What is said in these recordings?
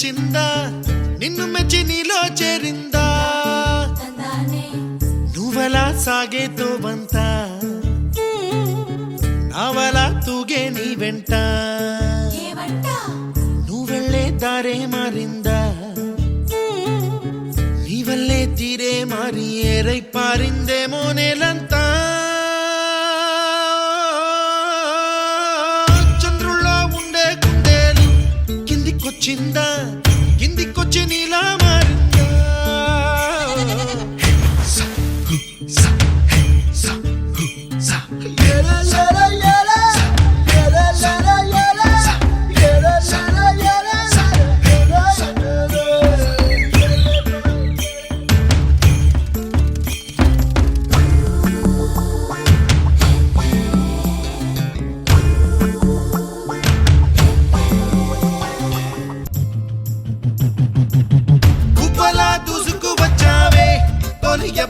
వచ్చిందా నిన్ను మెచ్చి నీలో చేరిందా నువ్వలా సాగేతో బంత నావలా తూగే నీ వెంట నువ్వెళ్ళే దారే మారిందా నీ వల్లే తీరే మారి ఏరై పారిందేమో నేలంతా చంద్రుల్లో ఉండే గుండెలు కిందికొచ్చిందా కిందికొచ్చి నీలా మారిందా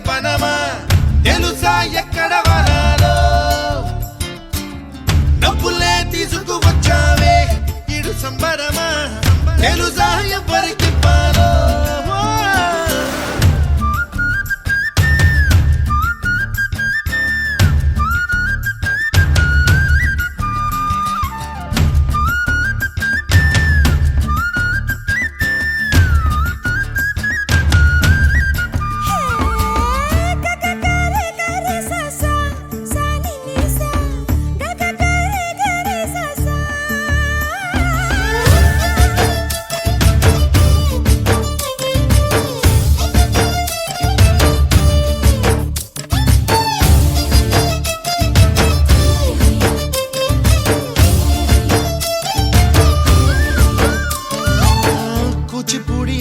పనమా తెలుసా ఎక్కడ వరాలో డబ్బులే తీసుకువచ్చావే ఇడు సంబరమా తెలుసా ఎవరికి పాలో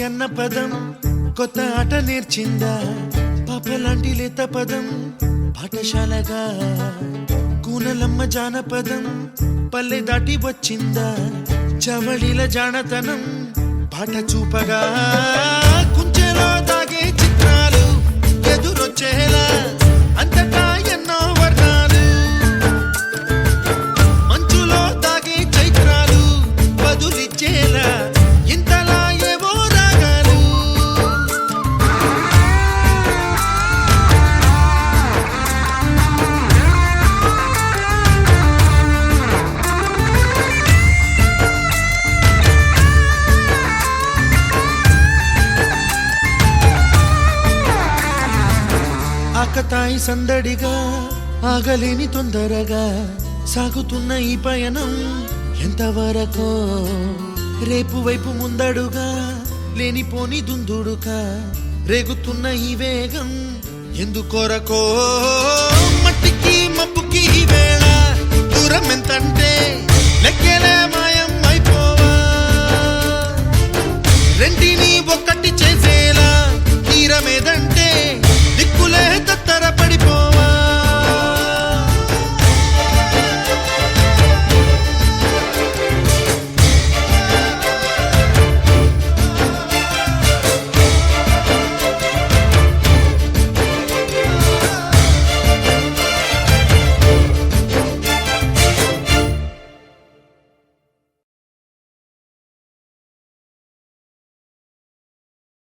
అన్న పదం కొత్త ఆట నేర్చిందా పాపలాంటి లేత పదం పాఠశాలగా కూనలమ్మ జానపదం పల్లె దాటి వచ్చిందా చవళిల జానతనం పాట చూపగా కుంచెలో దాగే చిత్రాలు ఎదురొచ్చేలా అంతటా ఎన్నో వర్ణాలు మంచులో దాగే చైత్రాలు బదులిచ్చేలా ఇంతలా ఆకతాయి సందడిగా ఆగలేని తొందరగా సాగుతున్న ఈ పయనం ఎంతవరకో రేపు వైపు ముందడుగా లేనిపోని దుందుడుగా రేగుతున్న ఈ వేగం ఎందుకొరకో మట్టికి మబ్బుకి ఈ వేళ దూరం ఎంతంటే లెక్కలే మాయ